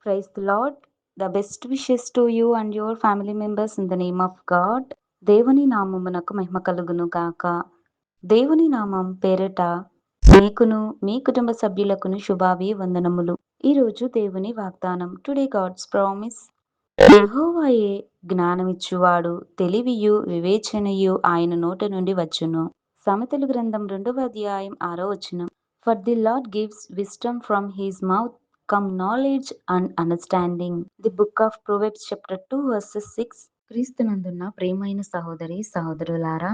Praise the Lord. The best wishes to you and your family members in the name of God. దేవుని నామమునకు మహిమ కలుగును గాక. దేవుని నామం పేరట మీకును మీ కుటుంబ సభ్యులకును శుభాభివందనములు. ఈరోజు దేవుని వాగ్దానం. Today God's promise. యెహోవాయే జ్ఞానమిచ్చువాడు, తెలివియు వివేచనయు ఆయన నోట నుండి వచ్చును. సామెతల గ్రంథం 2వ అధ్యాయం 6వ వచనం. For the Lord gives wisdom, from his mouth come knowledge and understanding. The book of Proverbs chapter 2 verses 6. క్రీస్తునందున్న ప్రియమైన సహోదరి సహోదరులారా,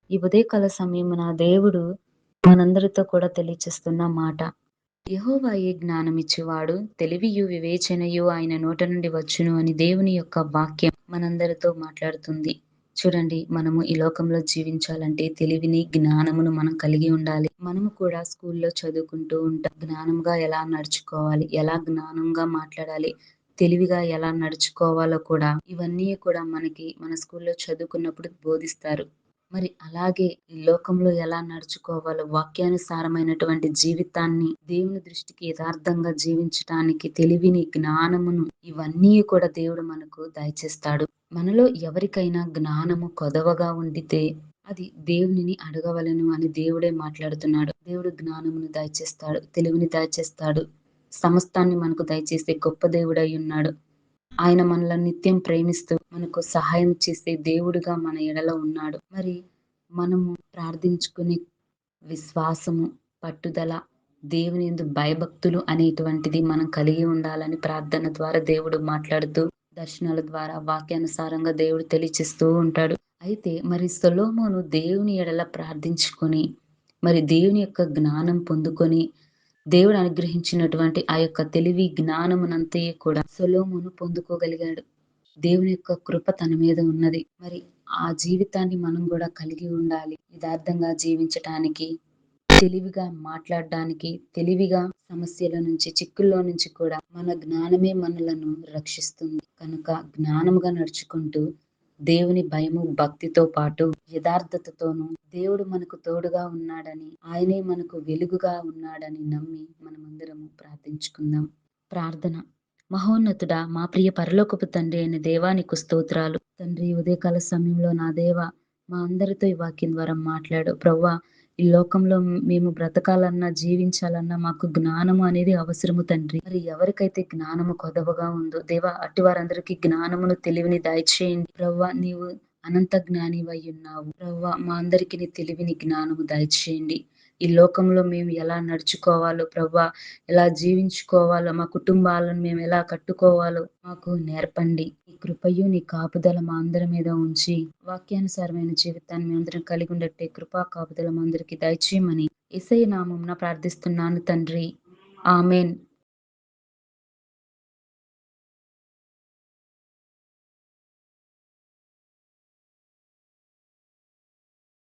ఈ ఉదయకాల సమయమున దేవుడు మనందరితో కూడా తెలియచేస్తున్న మాట, యెహోవాయే జ్ఞానమిచ్చువాడు, తెలివియు వివేచనయు ఆయన నోట నుండి వచ్చును అని దేవుని యొక్క వాక్యం మనందరితో మాట్లాడుతుంది. చూడండి, మనము ఈ లోకంలో జీవించాలంటే తెలివిని, జ్ఞానమును మనం కలిగి ఉండాలి. మనము కూడా స్కూల్లో చదువుకుంటూ ఉంటాం. జ్ఞానంగా ఎలా నడుచుకోవాలి, ఎలా జ్ఞానంగా మాట్లాడాలి, తెలివిగా ఎలా నడుచుకోవాలో కూడా ఇవన్నీ కూడా మనకి మన స్కూల్లో చదువుకున్నప్పుడు బోధిస్తారు. మరి అలాగే ఈ లోకంలో ఎలా నడుచుకోవాలో, వాక్యానుసారమైనటువంటి జీవితాన్ని దేవుని దృష్టికి యథార్థంగా జీవించటానికి తెలివిని, జ్ఞానమును ఇవన్నీ కూడా దేవుడు మనకు దయచేస్తాడు. మనలో ఎవరికైనా జ్ఞానము కొదవగా ఉండితే అది దేవునిని అడగవలను అని దేవుడే మాట్లాడుతున్నాడు. దేవుడు జ్ఞానమును దయచేస్తాడు, తెలివిని దయచేస్తాడు. సమస్తాన్ని మనకు దయచేసే గొప్ప దేవుడై ఉన్నాడు. ఆయన మనలను నిత్యం ప్రేమిస్తూ మనకు సహాయం చేసే దేవుడుగా మన ఎడల ఉన్నాడు. మరి మనము ప్రార్థించుకునే విశ్వాసము, పట్టుదల, దేవుని యందు భయభక్తులు అనేటువంటిది మనం కలిగి ఉండాలని ప్రార్థన ద్వారా దేవుడు మాట్లాడుతూ, దర్శనాల ద్వారా వాక్యానుసారంగా దేవుడు తెలియచేస్తూ ఉంటాడు. అయితే మరి సొలొమోను దేవుని ఎడల ప్రార్థించుకొని, మరి దేవుని యొక్క జ్ఞానం పొందుకొని, దేవుడు అనుగ్రహించినటువంటి ఆ యొక్క తెలివి జ్ఞానమునంతయు కూడా సొలొమోను పొందుకోగలిగాడు. దేవుని యొక్క కృప తన మీద ఉన్నది. మరి ఆ జీవితాన్ని మనం కూడా కలిగి ఉండాలి. యథార్థంగా జీవించటానికి, తెలివిగా మాట్లాడడానికి, తెలివిగా సమస్యల నుంచి, చిక్కుల్లో నుంచి కూడా మన జ్ఞానమే మనలను రక్షిస్తుంది. కనుక జ్ఞానముగా నడుచుకుంటూ దేవుని భయము, భక్తితో పాటు యథార్థతతోనూ దేవుడు మనకు తోడుగా ఉన్నాడని, ఆయనే మనకు వెలుగుగా ఉన్నాడని నమ్మి మనమందరము ప్రార్థించుకుందాం. ప్రార్థన. మహోన్నతుడా, మా ప్రియ పరలోకపు తండ్రి అయిన దేవా, నీకు స్తోత్రాలు. తండ్రి, ఉదయకాల సమయంలో నా దేవ మా అందరితో ఈ వాక్యం ద్వారా మాట్లాడు. ప్రవ్వా, ఈ లోకంలో మేము బ్రతకాలన్నా, జీవించాలన్నా మాకు జ్ఞానము అనేది అవసరము తండ్రి. మరి ఎవరికైతే జ్ఞానము కొదవగా ఉందో దేవా, అట్టి వారందరికీ జ్ఞానమును, తెలివిని దయచేయండి. ప్రవ్వా, నీవు అనంత జ్ఞానివై ఉన్నావు. ప్రవ్వా, మా అందరికీ నీ తెలివిని, జ్ఞానము దయచేయండి. ఈ లోకంలో మేము ఎలా నడుచుకోవాలో ప్రవ్వా, ఎలా జీవించుకోవాలో, మా కుటుంబాలను మేము ఎలా కట్టుకోవాలో మాకు నేర్పండి. ఈ కృపయు నీ కాపుదల మా అందరి మీద ఉంచి, వాక్యానుసారమైన జీవితాన్ని మేమందరం కలిగి ఉండట్టే కృపా కాపుదల మా అందరికీ దయచేయమని యేసయ్య నామమున ప్రార్థిస్తున్నాను తండ్రి. ఆమేన్.